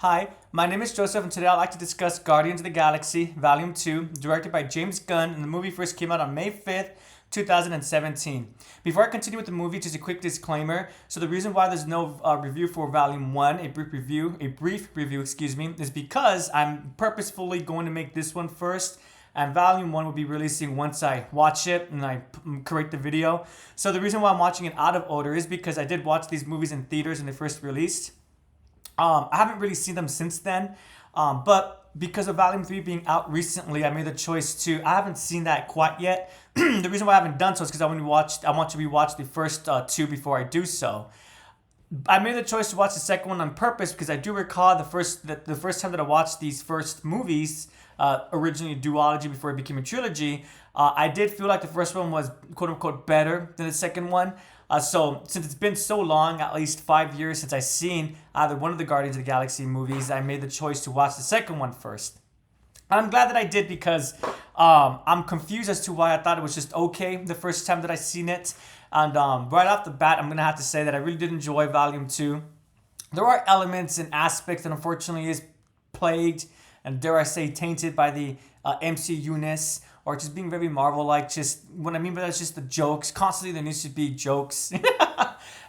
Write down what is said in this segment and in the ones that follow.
Hi, my name is Joseph, and today I'd like to discuss Guardians of the Galaxy Volume 2, directed by James Gunn, and the movie first came out on May 5th, 2017. Before I continue with the movie, just a quick disclaimer. So the reason why there's no review for Volume 1, a brief review, is because I'm purposefully going to make this one first, and Volume 1 will be releasing once I watch it and I create the video. So the reason why I'm watching it out of order is because I did watch these movies in theaters when they first released. I haven't really seen them since then, but because of Volume 3 being out recently, I made the choice to. I haven't seen that quite yet. The reason why I haven't done so is because I want to rewatch the first two before I do so. I made the choice to watch the second one on purpose because I do recall the first time that I watched these first movies, originally a duology before it became a trilogy, I did feel like the first one was quote unquote better than the second one. So since it's been so long, at least 5 years since I've seen either one of the Guardians of the Galaxy movies, I made the choice to watch the second one first. And I'm glad that I did because I'm confused as to why I thought it was just okay the first time that I seen it. And right off the bat, I'm going to have to say that I really did enjoy Volume 2. There are elements and aspects that unfortunately is plagued and, dare I say, tainted by the MCU-ness, or just being very Marvel-like. Just what I mean by that is just the jokes. Constantly there needs to be jokes.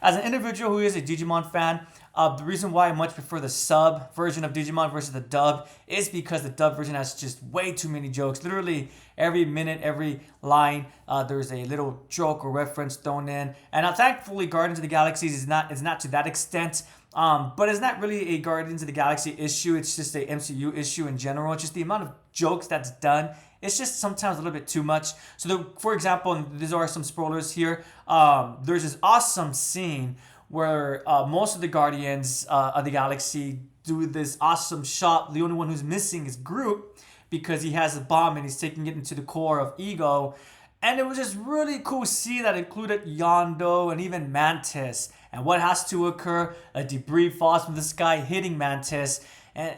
As an individual who is a Digimon fan, the reason why I much prefer the sub version of Digimon versus the dub is because the dub version has just way too many jokes. Literally every minute, every line, there's a little joke or reference thrown in. And thankfully, Guardians of the Galaxy is not to that extent. But it's not really a Guardians of the Galaxy issue. It's just a MCU issue in general. It's just the amount of jokes that's done. It's just sometimes a little bit too much. So, for example, and these are some spoilers here, there's this awesome scene where most of the Guardians of the Galaxy do this awesome shot. The only one who's missing is Groot because he has a bomb and he's taking it into the core of Ego. And it was just really cool scene that included Yondu and even Mantis. And what has to occur? A debris falls from the sky, hitting Mantis. And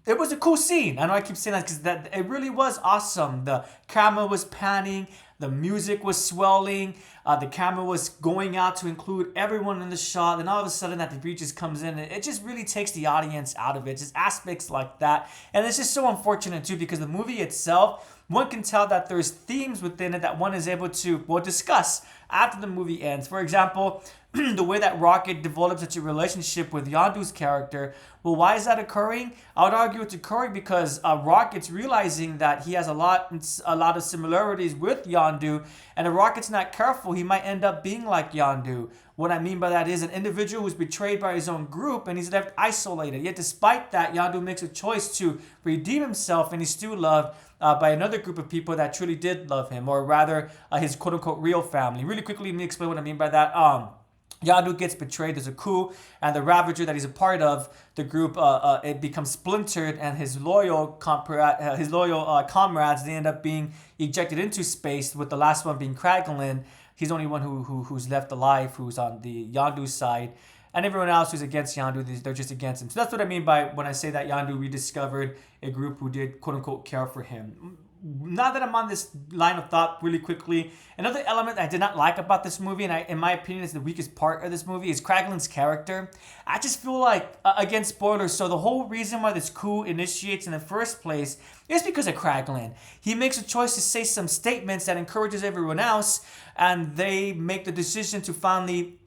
it was a cool scene. I know I keep saying that because it really was awesome. The camera was panning. The music was swelling. The camera was going out to include everyone in the shot. And all of a sudden that debris just comes in. And it just really takes the audience out of it. Just aspects like that. And it's just so unfortunate too because the movie itself, one can tell that there's themes within it that one is able to discuss after the movie ends. For example, the way that Rocket develops such a relationship with Yondu'S character. Well, why is that occurring? I would argue it's occurring because Rocket's realizing that he has a lot of similarities with Yondu, and if Rocket's not careful, he might end up being like Yondu. What I mean by that is an individual who's betrayed by his own group and he's left isolated. Yet despite that, Yondu makes a choice to redeem himself and he's still loved by another group of people that truly did love him, or rather his quote-unquote real family. Really quickly, let me explain what I mean by that. Yondu gets betrayed. There's a coup, and the Ravager that he's a part of, the group, it becomes splintered, and his loyal comrades, they end up being ejected into space. With the last one being Kraglin, he's the only one who's left alive, who's on the Yondu side, and everyone else who's against Yondu, they're just against him. So that's what I mean by when I say that Yondu rediscovered a group who did quote unquote care for him. Now that I'm on this line of thought really quickly, another element I did not like about this movie, and in my opinion is the weakest part of this movie, is Kraglin's character. I just feel like, again, spoilers, so the whole reason why this coup initiates in the first place is because of Kraglin. He makes a choice to say some statements that encourages everyone else, and they make the decision to finally,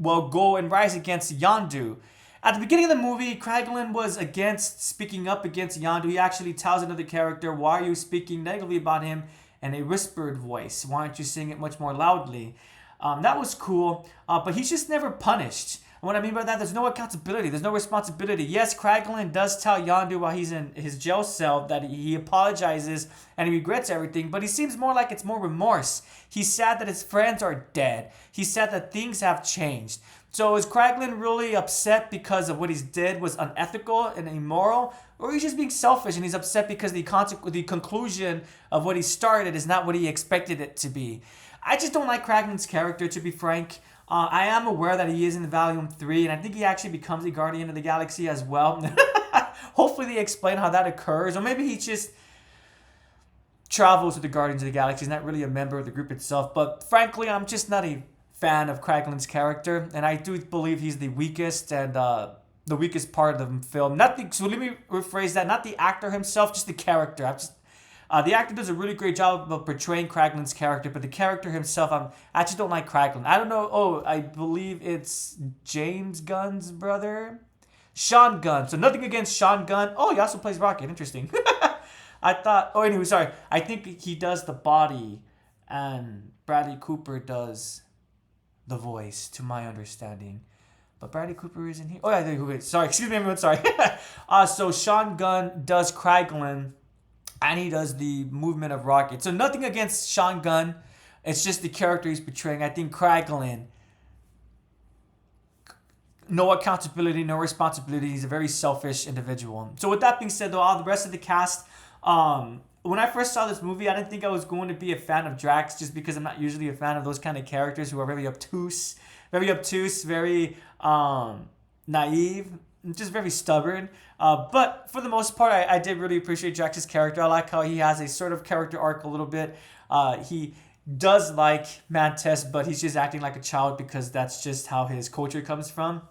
go and rise against Yondu. At the beginning of the movie, Kraglin was speaking up against Yondu. He actually tells another character, why are you speaking negatively about him in a whispered voice? Why aren't you saying it much more loudly? That was cool, but he's just never punished. And what I mean by that, there's no accountability. There's no responsibility. Yes, Kraglin does tell Yondu while he's in his jail cell that he apologizes and he regrets everything, but he seems more like it's more remorse. He's sad that his friends are dead. He's sad that things have changed. So is Kraglin really upset because of what he's did was unethical and immoral? Or he's just being selfish and he's upset because the conclusion of what he started is not what he expected it to be? I just don't like Kraglin's character, to be frank. I am aware that he is in Volume 3, and I think he actually becomes a Guardian of the Galaxy as well. Hopefully they explain how that occurs. Or maybe he just travels with the Guardians of the Galaxy. He's not really a member of the group itself. But frankly, I'm just not a fan of Kraglin's character, and I do believe he's the weakest and the weakest part of the film. So let me rephrase that. Not the actor himself, just the character. The actor does a really great job of portraying Kraglund's character, but the character himself, I just don't like Kraglund. I don't know. Oh, I believe it's James Gunn's brother, Sean Gunn. So nothing against Sean Gunn. Oh, he also plays Rocket. Interesting. I thought. Oh, anyway, sorry. I think he does the body, and Bradley Cooper does the voice, to my understanding. But Bradley Cooper isn't here. Oh, yeah, wait. Sorry, excuse me, everyone. Sorry. So Sean Gunn does Kraglund, and he does the movement of Rocket. So nothing against Sean Gunn. It's just the character he's portraying. I think Kraglund, no accountability, no responsibility. He's a very selfish individual. So with that being said, though, all the rest of the cast, when I first saw this movie, I didn't think I was going to be a fan of Drax, just because I'm not usually a fan of those kind of characters who are very obtuse, very naive, just very stubborn. But for the most part, I did really appreciate Drax's character. I like how he has a sort of character arc a little bit. He does like Mantis, but he's just acting like a child because that's just how his culture comes from.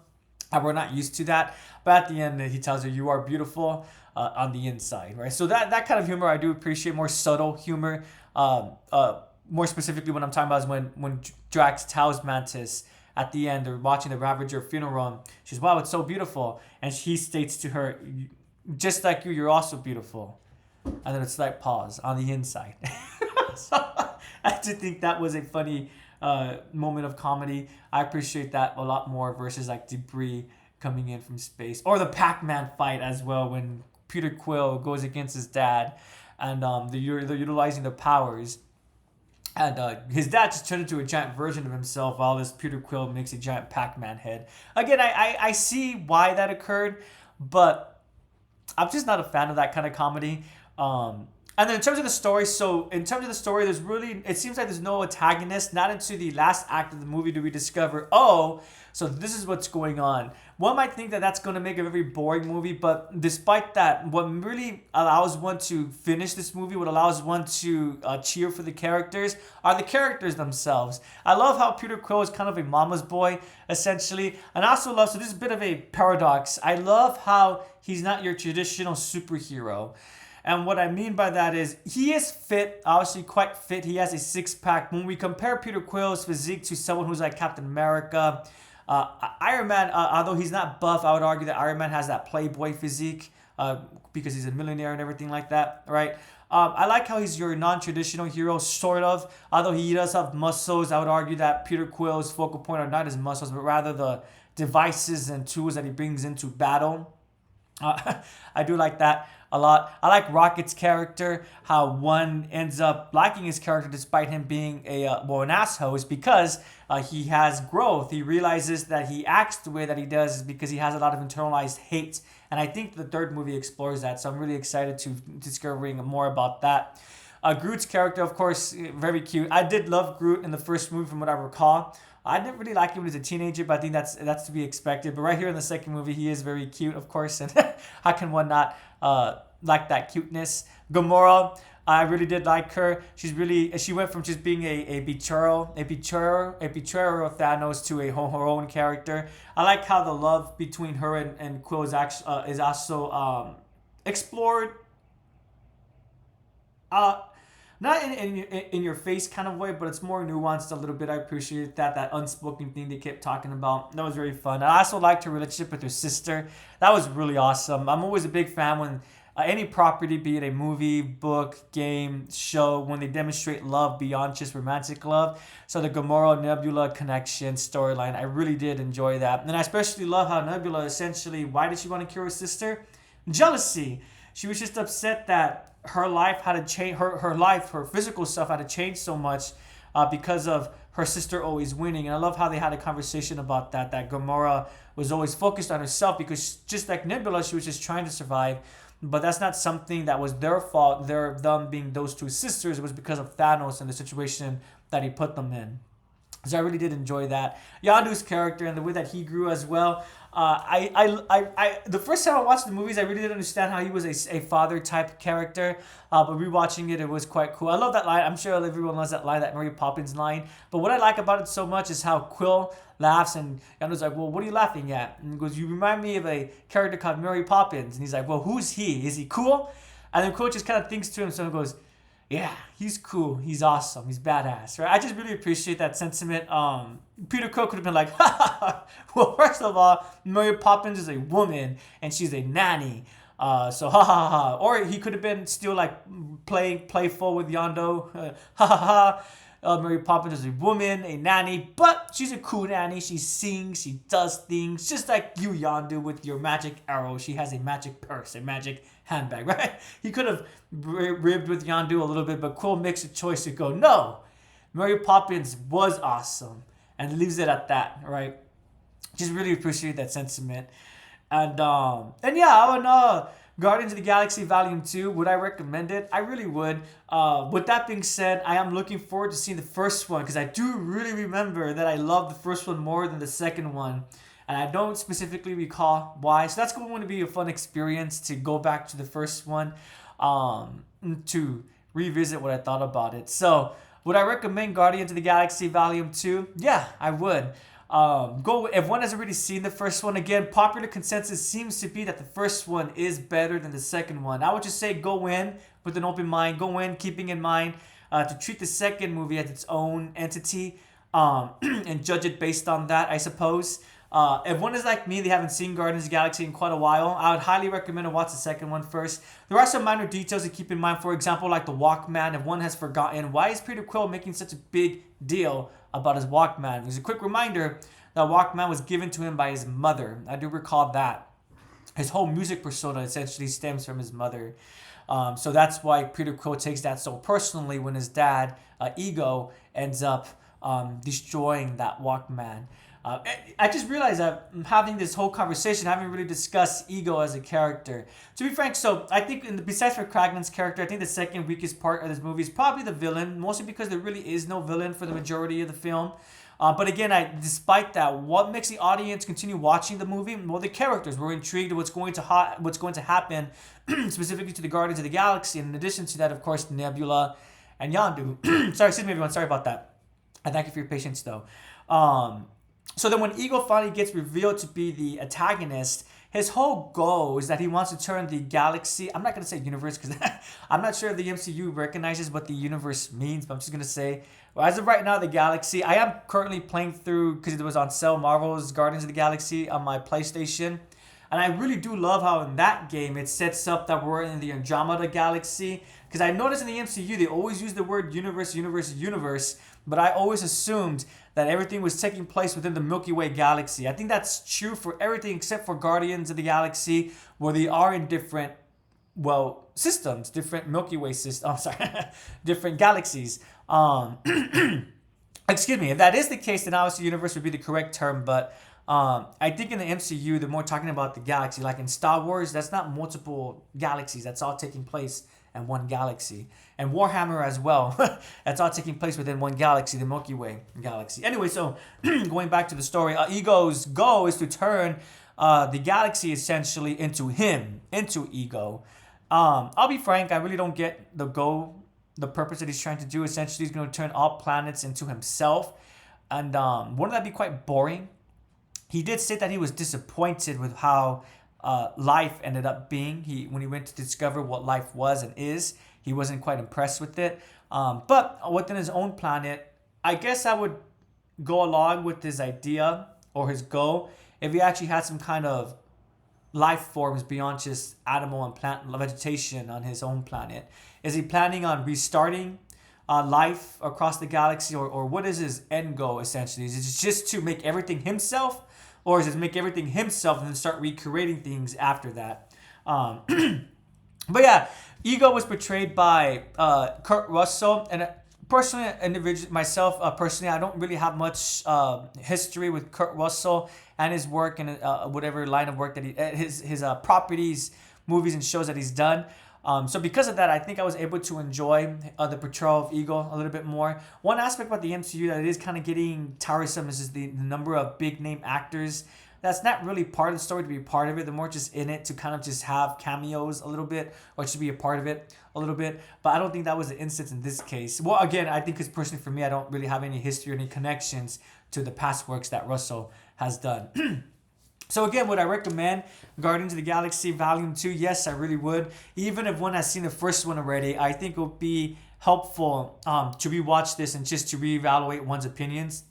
And we're not used to that. But at the end, he tells her, "You are beautiful on the inside," right? So that kind of humor I do appreciate, more subtle humor. More specifically, what I'm talking about is when Drax tells Mantis at the end, they're watching the Ravager funeral. She's, "Wow, it's so beautiful." And he states to her, "Just like you, you're also beautiful." And then it's like pause on the inside. So I did think that was a funny moment of comedy. I appreciate that a lot more versus like debris coming in from space. Or the Pac-Man fight as well, when Peter Quill goes against his dad and they're utilizing the powers. And his dad just turned into a giant version of himself while this Peter Quill makes a giant Pac-Man head. Again, I see why that occurred, but I'm just not a fan of that kind of comedy. And then in terms of the story, there's really, it seems like there's no antagonist. Not into the last act of the movie do we discover, oh, so this is what's going on. One might think that that's going to make a very boring movie, but despite that, what really allows one to finish this movie, what allows one to cheer for the characters, are the characters themselves. I love how Peter Quill is kind of a mama's boy, essentially. And I also love, so this is a bit of a paradox, I love how he's not your traditional superhero. And what I mean by that is he is fit, obviously quite fit. He has a six-pack. When we compare Peter Quill's physique to someone who's like Captain America, Iron Man, although he's not buff, I would argue that Iron Man has that playboy physique because he's a millionaire and everything like that, right? I like how he's your non-traditional hero, sort of. Although he does have muscles, I would argue that Peter Quill's focal point are not his muscles, but rather the devices and tools that he brings into battle. I do like that a lot. I like Rocket's character, how one ends up liking his character despite him being an asshole, is because he has growth. He realizes that he acts the way that he does is because he has a lot of internalized hate. And I think the third movie explores that. So I'm really excited to discovering more about that. Groot's character, of course, very cute. I did love Groot in the first movie from what I recall. I didn't really like him as a teenager, but I think that's to be expected. But right here in the second movie, he is very cute, of course. And how can one not like that cuteness? Gamora, I really did like her. She went from just being a betrayer of Thanos to her own character. I like how the love between her and Quill is also explored. Not in your face kind of way, but it's more nuanced a little bit. I appreciate that unspoken thing they kept talking about. That was very fun. I also liked her relationship with her sister. That was really awesome. I'm always a big fan when any property, be it a movie, book, game, show, when they demonstrate love beyond just romantic love. So the Gamora Nebula connection storyline, I really did enjoy that. And I especially love how Nebula essentially, why did she want to kill her sister? Jealousy. She was just upset that her life had to change, her physical stuff had to change so much because of her sister always winning. And I love how they had a conversation about that Gamora was always focused on herself because just like Nebula, she was just trying to survive. But that's not something that was their fault, them being those two sisters. It was because of Thanos and the situation that he put them in. So I really did enjoy that. Yondu's character and the way that he grew as well. The first time I watched the movies, I really didn't understand how he was a father type character. But rewatching it, it was quite cool. I love that line. I'm sure everyone loves that line, that Mary Poppins line. But what I like about it so much is how Quill laughs, and Yondu's like, "Well, what are you laughing at?" And he goes, "You remind me of a character called Mary Poppins." And he's like, "Well, who's he? Is he cool?" And then Quill just kind of thinks to himself and goes, "Yeah, he's cool. He's awesome. He's badass," right? I just really appreciate that sentiment. Peter Quill could have been like, "Ha ha ha. Well, first of all, Mary Poppins is a woman and she's a nanny. So ha ha ha." Or he could have been still like playful with Yondu. Ha ha ha. Mary Poppins is a woman, a nanny, but she's a cool nanny. She sings, she does things, just like you, Yondu, with your magic arrow. She has a magic purse, a magic handbag, right? He could have ribbed with Yondu a little bit, but Quill makes a choice to go, no, Mary Poppins was awesome, and leaves it at that, right? Just really appreciate that sentiment. And yeah, I would know. Guardians of the Galaxy Volume 2, would I recommend it? I really would. With that being said, I am looking forward to seeing the first one because I do really remember that I loved the first one more than the second one. And I don't specifically recall why. So that's going to be a fun experience to go back to the first one to revisit what I thought about it. So would I recommend Guardians of the Galaxy Volume 2? Yeah, I would. Go if one has already seen the first one. Again, popular consensus seems to be that the first one is better than the second one. I would just say go in with an open mind. Go in keeping in mind to treat the second movie as its own entity and judge it based on that, I suppose. If one is like me, they haven't seen Guardians of the Galaxy in quite a while, I would highly recommend to watch the second one first. There are some minor details to keep in mind. For example, like the Walkman. If one has forgotten, why is Peter Quill making such a big deal about his Walkman? There's a quick reminder that Walkman was given to him by his mother. I do recall that. His whole music persona essentially stems from his mother. So that's why Peter Quill takes that so personally when his dad, Ego, ends up destroying that Walkman. I just realized that I'm having this whole conversation, I haven't really discussed Ego as a character. To be frank, so I think besides for Kragnan's character, I think the second weakest part of this movie is probably the villain, mostly because there really is no villain for the majority of the film. But again, despite that, what makes the audience continue watching the movie? Well, the characters. We're intrigued what's going to happen, specifically to the Guardians of the Galaxy. And in addition to that, of course, Nebula and Yondu. Sorry, excuse me, everyone. Sorry about that. I thank you for your patience, though. So then when Ego finally gets revealed to be the antagonist, his whole goal is that he wants to turn the galaxy, I'm not going to say universe because I'm not sure if the MCU recognizes what the universe means, but I'm just going to say, well, as of right now, the galaxy, I am currently playing through, because it was on sale, Marvel's Guardians of the Galaxy on my PlayStation. And I really do love how in that game it sets up that we're in the Andromeda Galaxy. Because I noticed in the MCU they always use the word universe, universe, universe. But I always assumed that everything was taking place within the Milky Way galaxy. I think that's true for everything except for Guardians of the Galaxy, where they are in different, systems, different Milky Way systems. Different galaxies. Excuse me. If that is the case, then obviously universe would be the correct term. But I think in the MCU, they're more talking about the galaxy. Like in Star Wars, that's not multiple galaxies. That's all taking place in one galaxy. And Warhammer as well. That's all taking place within one galaxy, the Milky Way galaxy. Anyway, so going back to the story, Ego's goal is to turn the galaxy essentially into him, into Ego. I'll be frank, I really don't get the goal, the purpose that he's trying to do. Essentially, he's going to turn all planets into himself. And wouldn't that be quite boring? He did say that he was disappointed with how life ended up being. When he went to discover what life was and is, he wasn't quite impressed with it. But within his own planet, I guess I would go along with his idea or his goal if he actually had some kind of life forms beyond just animal and plant vegetation on his own planet. Is he planning on restarting life across the galaxy, or what is his end goal essentially? Is it just to make everything himself? Or is it make everything himself and then start recreating things after that? But yeah, Ego was portrayed by Kurt Russell. And personally, personally, I don't really have much history with Kurt Russell and his work and whatever line of work that his properties, movies, and shows that he's done. So because of that, I think I was able to enjoy the portrayal of Ego a little bit more. One aspect about the MCU that is kind of getting tiresome is just the number of big name actors that's not really part of the story to be a part of it. They're more just in it to kind of just have cameos a little bit or to be a part of it a little bit. But I don't think that was the instance in this case. Well, again, I think it's personally for me, I don't really have any history or any connections to the past works that Russell has done. So again, would I recommend Guardians of the Galaxy Volume 2? Yes, I really would. Even if one has seen the first one already, I think it would be helpful to rewatch this and just to reevaluate one's opinions.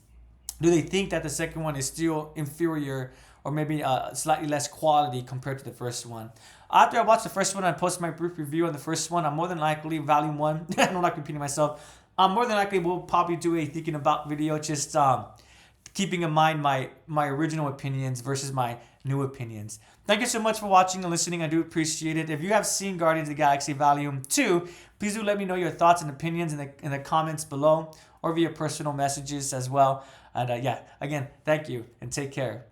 Do they think that the second one is still inferior or maybe slightly less quality compared to the first one? After I watch the first one, I post my brief review on the first one. I'm more than likely, Volume 1, I don't like repeating myself, more than likely we'll probably do a thinking about video, just keeping in mind my original opinions versus my new opinions. Thank you so much for watching and listening. I do appreciate it. If you have seen Guardians of the Galaxy Volume 2, please do let me know your thoughts and opinions in the comments below or via personal messages as well. And yeah, again, thank you and take care.